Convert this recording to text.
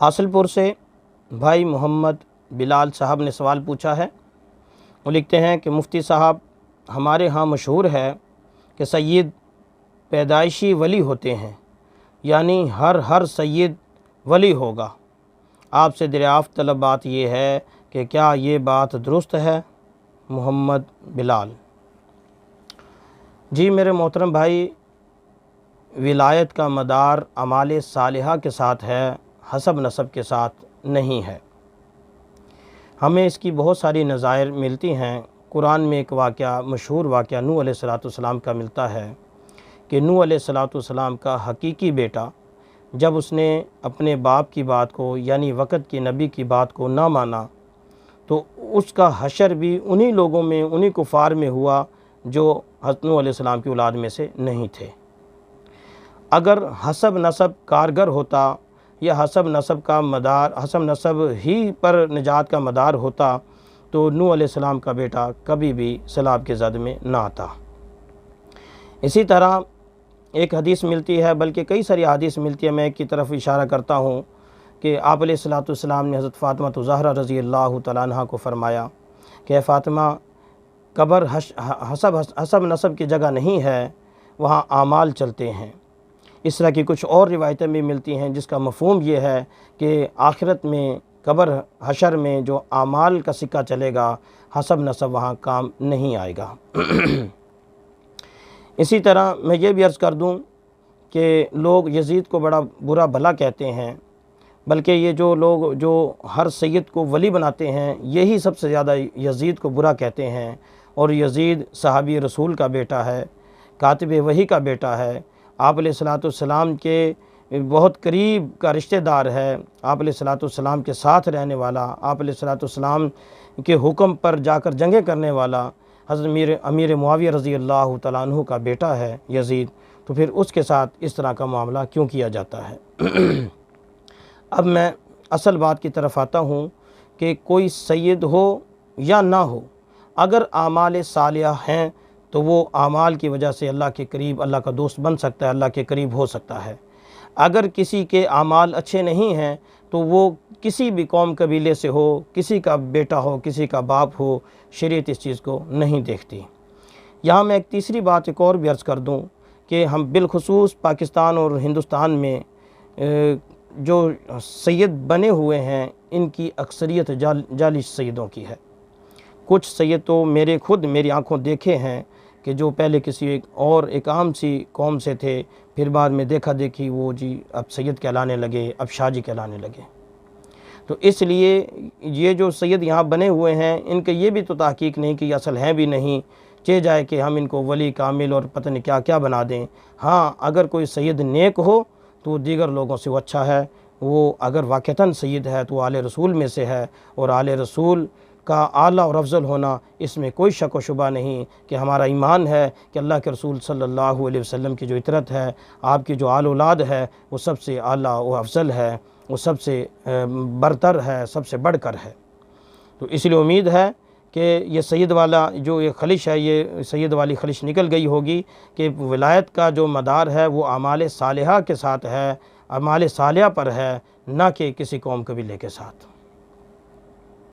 حاصل پور سے بھائی محمد بلال صاحب نے سوال پوچھا ہے۔ وہ لکھتے ہیں کہ مفتی صاحب، ہمارے ہاں مشہور ہے کہ سید پیدائشی ولی ہوتے ہیں، یعنی ہر سید ولی ہوگا۔ آپ سے دریافت طلب بات یہ ہے کہ کیا یہ بات درست ہے؟ محمد بلال: جی میرے محترم بھائی، ولایت کا مدار اعمال صالحہ کے ساتھ ہے، حسب نسب کے ساتھ نہیں ہے۔ ہمیں اس کی بہت ساری نظائر ملتی ہیں۔ قرآن میں ایک واقعہ، مشہور واقعہ نوح علیہ السلام کا ملتا ہے کہ نوح علیہ السلام کا حقیقی بیٹا جب اس نے اپنے باپ کی بات کو، یعنی وقت کے نبی کی بات کو نہ مانا، تو اس کا حشر بھی انہی لوگوں میں، انہی کفار میں ہوا جو حضرت نوح علیہ السلام کی اولاد میں سے نہیں تھے۔ اگر حسب نسب کارگر ہوتا یا حسب نسب کا مدار، حسب نسب ہی پر نجات کا مدار ہوتا، تو نوح علیہ السلام کا بیٹا کبھی بھی سیلاب کے زد میں نہ آتا۔ اسی طرح ایک حدیث ملتی ہے، بلکہ کئی ساری حدیث ملتی ہے، میں ایک کی طرف اشارہ کرتا ہوں کہ آپ علیہ السلام نے حضرت فاطمہ زہرا رضی اللہ تعالیٰ عنہ کو فرمایا کہ اے فاطمہ، قبر حسب نسب کی جگہ نہیں ہے، وہاں اعمال چلتے ہیں۔ اس طرح کی کچھ اور روایتیں بھی ملتی ہیں جس کا مفہوم یہ ہے کہ آخرت میں، قبر حشر میں جو اعمال کا سکہ چلے گا، حسب نسب وہاں کام نہیں آئے گا۔ اسی طرح میں یہ بھی عرض کر دوں کہ لوگ یزید کو بڑا برا بھلا کہتے ہیں، بلکہ یہ جو لوگ جو ہر سید کو ولی بناتے ہیں، یہی سب سے زیادہ یزید کو برا کہتے ہیں۔ اور یزید صحابی رسول کا بیٹا ہے، کاتب وحی کا بیٹا ہے، آپ علیہ السلام کے بہت قریب کا رشتہ دار ہے، آپ علیہ السلام کے ساتھ رہنے والا، آپ علیہ السلام کے حکم پر جا کر جنگیں کرنے والا حضرت امیر معاویہ رضی اللہ تعالیٰ عنہ کا بیٹا ہے یزید، تو پھر اس کے ساتھ اس طرح کا معاملہ کیوں کیا جاتا ہے؟ اب میں اصل بات کی طرف آتا ہوں کہ کوئی سید ہو یا نہ ہو، اگر اعمال صالحہ ہیں تو وہ اعمال کی وجہ سے اللہ کے قریب، اللہ کا دوست بن سکتا ہے، اللہ کے قریب ہو سکتا ہے۔ اگر کسی کے اعمال اچھے نہیں ہیں تو وہ کسی بھی قوم قبیلے سے ہو، کسی کا بیٹا ہو، کسی کا باپ ہو، شریعت اس چیز کو نہیں دیکھتی۔ یہاں میں ایک تیسری بات ایک اور بھی عرض کر دوں کہ ہم بالخصوص پاکستان اور ہندوستان میں جو سید بنے ہوئے ہیں، ان کی اکثریت جعلی سیدوں کی ہے۔ کچھ سید تو میری آنکھوں دیکھے ہیں کہ جو پہلے کسی ایک عام سی قوم سے تھے، پھر بعد میں دیکھا دیکھی وہ اب سید کہلانے لگے، اب شاہ جی کہلانے لگے۔ تو اس لیے یہ جو سید یہاں بنے ہوئے ہیں، ان کے یہ بھی تو تحقیق نہیں کہ یہ اصل ہیں بھی نہیں، چہ جائے کہ ہم ان کو ولی کامل اور پتہ نہیں کیا کیا بنا دیں۔ ہاں، اگر کوئی سید نیک ہو تو دیگر لوگوں سے وہ اچھا ہے، وہ اگر واقعتاً سید ہے تو وہ آل رسول میں سے ہے، اور آل رسول کا اعلیٰ اور افضل ہونا اس میں کوئی شک و شبہ نہیں کہ ہمارا ایمان ہے کہ اللہ کے رسول صلی اللہ علیہ وسلم کی جو اطرت ہے، آپ کی جو آل اولاد ہے، وہ سب سے اعلیٰ و افضل ہے، وہ سب سے برتر ہے، سب سے بڑھ کر ہے۔ تو اس لیے امید ہے کہ یہ سید والا جو یہ خلش ہے، یہ سید والی خلش نکل گئی ہوگی کہ ولایت کا جو مدار ہے وہ اعمال صالحہ کے ساتھ ہے، اعمال صالحہ پر ہے، نہ کہ کسی قوم قبیلے کے ساتھ۔